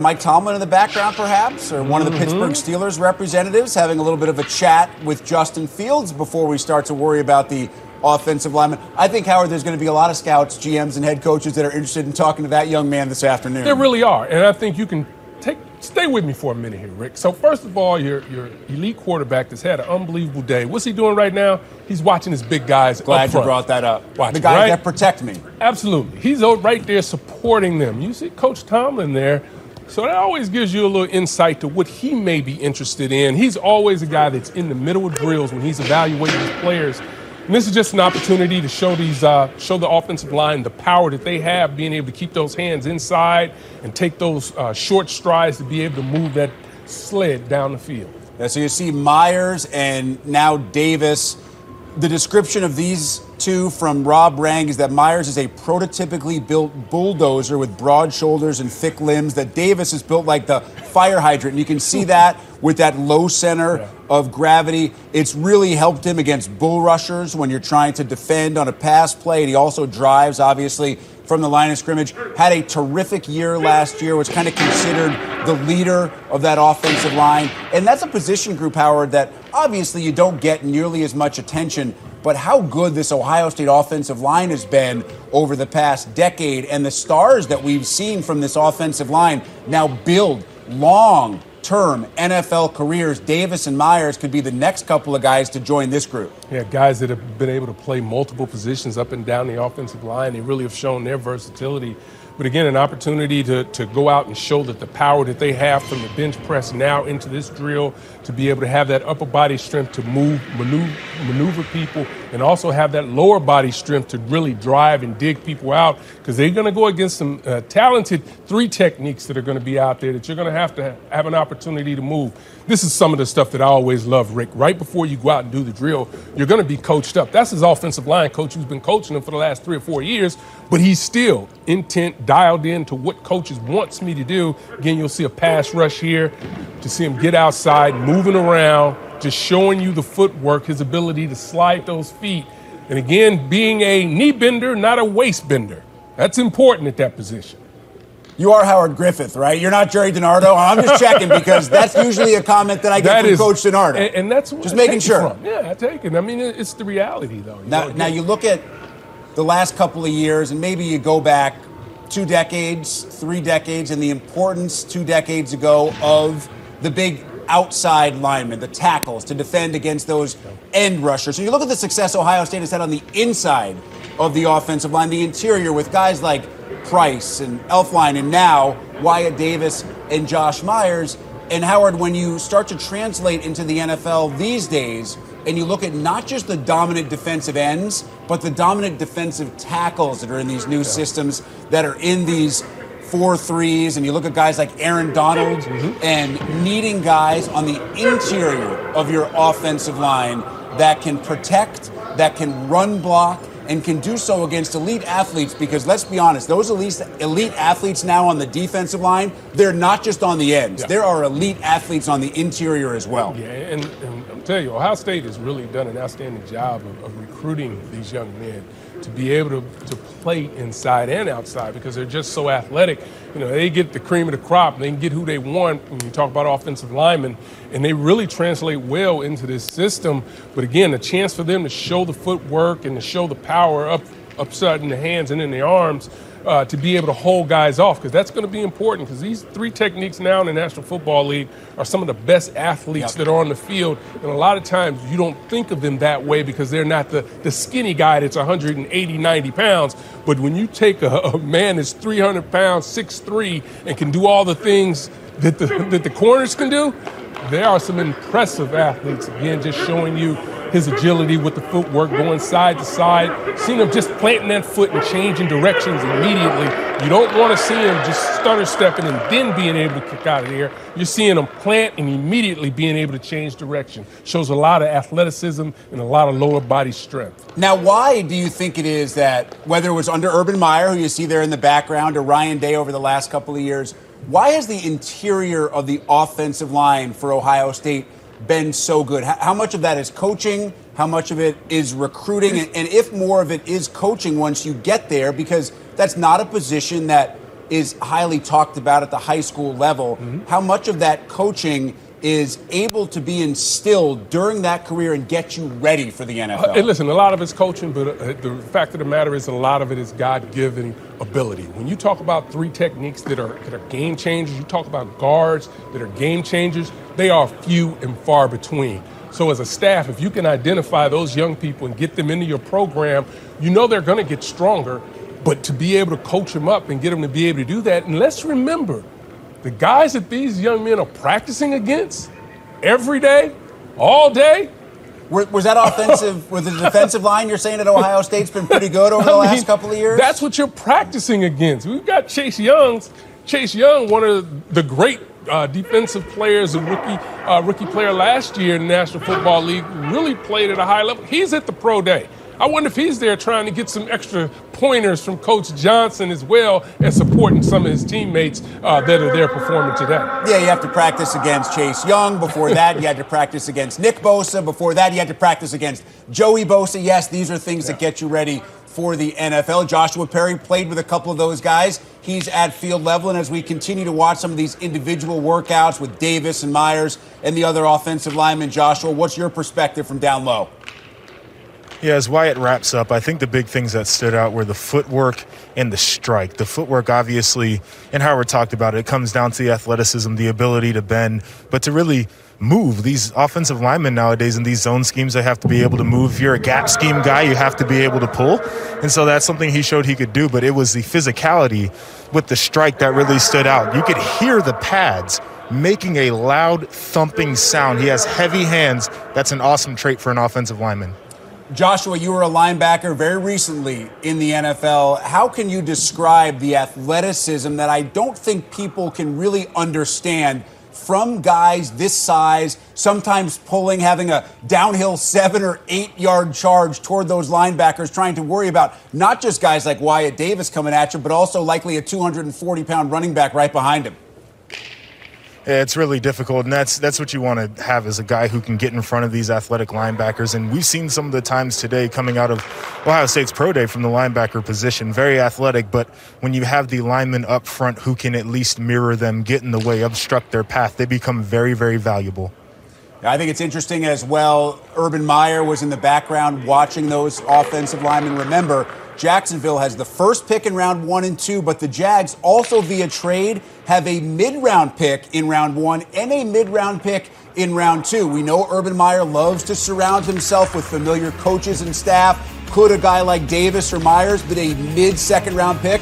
Mike Tomlin in the background, perhaps, or one of the Pittsburgh Steelers representatives having a little bit of a chat with Justin Fields before we start to worry about the offensive lineman. I think, Howard, there's going to be a lot of scouts, GMs, and head coaches that are interested in talking to that young man this afternoon. There really are, and I think you can stay with me for a minute here, Rick. So first of all, your elite quarterback that's had an unbelievable day. What's he doing right now? He's watching his big guys. Glad you brought that up. Watch the guys right? that protect me. Absolutely. He's right there supporting them. You see Coach Tomlin there. So that always gives you a little insight to what he may be interested in. He's always a guy that's in the middle of drills when he's evaluating his players. And this is just an opportunity to show the offensive line the power that they have, being able to keep those hands inside and take those short strides to be able to move that sled down the field. Yeah, so you see Myers and now Davis. The description of these two from Rob Rang is that Myers is a prototypically built bulldozer with broad shoulders and thick limbs, that Davis is built like the fire hydrant. And you can see that with that low center of gravity. It's really helped him against bull rushers when you're trying to defend on a pass play. And he also drives, obviously, from the line of scrimmage. Had a terrific year last year, was kind of considered the leader of that offensive line. And that's a position group, Howard, that obviously you don't get nearly as much attention. But how good this Ohio State offensive line has been over the past decade, and the stars that we've seen from this offensive line now build long-term NFL careers. Davis and Myers could be the next couple of guys to join this group. Yeah, guys that have been able to play multiple positions up and down the offensive line. They really have shown their versatility. But again, an opportunity to go out and show that the power that they have from the bench press now into this drill, to be able to have that upper body strength to maneuver people, and also have that lower body strength to really drive and dig people out, because they're going to go against some talented three techniques that are going to be out there that you're going to have an opportunity to move. This is some of the stuff that I always love, Rick. Right before you go out and do the drill, you're going to be coached up. That's his offensive line coach who's been coaching him for the last 3 or 4 years, but he's still intent, dialed in to what coaches wants me to do. Again, you'll see a pass rush here to see him get outside, moving around, just showing you the footwork, his ability to slide those feet. And again, being a knee bender, not a waist bender. That's important at that position. You are Howard Griffith, right? You're not Jerry DiNardo. I'm just checking because that's usually a comment that I get from Coach DiNardo. And that's just making sure. Yeah, I take it. I mean, it's the reality, though. Now you look at the last couple of years, and maybe you go back 2 decades, 3 decades, and the importance 2 decades ago of the big outside linemen, the tackles, to defend against those end rushers. So you look at the success Ohio State has had on the inside of the offensive line, the interior, with guys like Price and Elflein, and now Wyatt Davis and Josh Myers. And Howard, when you start to translate into the NFL these days, and you look at not just the dominant defensive ends, but the dominant defensive tackles that are in these new systems, that are in these 4-3s, and you look at guys like Aaron Donald and needing guys on the interior of your offensive line that can protect, that can run block, and can do so against elite athletes, because let's be honest, those elite athletes now on the defensive line, they're not just on the ends. Yeah. There are elite athletes on the interior as well. Yeah, and I'll tell you, Ohio State has really done an outstanding job of recruiting these young men to be able to play inside and outside, because they're just so athletic. You know, they get the cream of the crop. They can get who they want when you talk about offensive linemen, and they really translate well into this system. But again, a chance for them to show the footwork and to show the power upside in the hands and in the arms, to be able to hold guys off, because that's going to be important, because these 3 techniques now in the National Football League are some of the best athletes that are on the field. And a lot of times you don't think of them that way because they're not the skinny guy that's 180, 90 pounds. But when you take a man that's 300 pounds, 6'3", and can do all the things that the corners can do, there are some impressive athletes. Again, just showing you his agility with the footwork, going side to side, seeing him just planting that foot and changing directions immediately. You don't want to see him just stutter stepping and then being able to kick out of there. You're seeing him plant and immediately being able to change direction. Shows a lot of athleticism and a lot of lower body strength. Now, why do you think it is that, whether it was under Urban Meyer, who you see there in the background, or Ryan Day over the last couple of years, why has the interior of the offensive line for Ohio State been so good? How much of that is coaching? How much of it is recruiting? And if more of it is coaching once you get there, because that's not a position that is highly talked about at the high school level. How much of that coaching is able to be instilled during that career and get you ready for the NFL? And listen, a lot of it's coaching, but the fact of the matter is a lot of it is God-given ability. When you talk about three techniques that are game changers, you talk about guards that are game changers, they are few and far between. So as a staff, if you can identify those young people and get them into your program, you know they're going to get stronger, but to be able to coach them up and get them to be able to do that, and let's remember, the guys that these young men are practicing against every day, all day. Was that offensive, with the defensive line you're saying at Ohio State's been pretty good over the last couple of years? That's what you're practicing against. We've got Chase Young, one of the great defensive players, a rookie player last year in the National Football League, really played at a high level. He's at the pro day. I wonder if he's there trying to get some extra pointers from Coach Johnson as well and supporting some of his teammates that are there performing today. Yeah, you have to practice against Chase Young. Before that, you had to practice against Nick Bosa. Before that, you had to practice against Joey Bosa. Yes, these are things that get you ready for the NFL. Joshua Perry played with a couple of those guys. He's at field level, and as we continue to watch some of these individual workouts with Davis and Myers and the other offensive linemen, Joshua, what's your perspective from down low? Yeah, as Wyatt wraps up, I think the big things that stood out were the footwork and the strike. The footwork, obviously, and Howard talked about it, comes down to the athleticism, the ability to bend, but to really move. These offensive linemen nowadays in these zone schemes, they have to be able to move. If you're a gap scheme guy, you have to be able to pull. And so that's something he showed he could do, but it was the physicality with the strike that really stood out. You could hear the pads making a loud thumping sound. He has heavy hands. That's an awesome trait for an offensive lineman. Joshua, you were a linebacker very recently in the NFL. How can you describe the athleticism that I don't think people can really understand from guys this size, sometimes pulling, having a downhill 7 or 8 yard charge toward those linebackers, trying to worry about not just guys like Wyatt Davis coming at you, but also likely a 240-pound running back right behind him? Yeah, it's really difficult, and that's what you want to have as a guy who can get in front of these athletic linebackers. And we've seen some of the times today coming out of Ohio State's pro day from the linebacker position, very athletic, but when you have the linemen up front who can at least mirror them, get in the way, obstruct their path, they become very, very valuable. I think it's interesting as well. Urban Meyer was in the background watching those offensive linemen. Remember, Jacksonville has the first pick in round 1 and 2, but the Jags also via trade have a mid-round pick in round 1 and a mid-round pick in round 2. We know Urban Meyer loves to surround himself with familiar coaches and staff. Could a guy like Davis or Myers be a mid-second round pick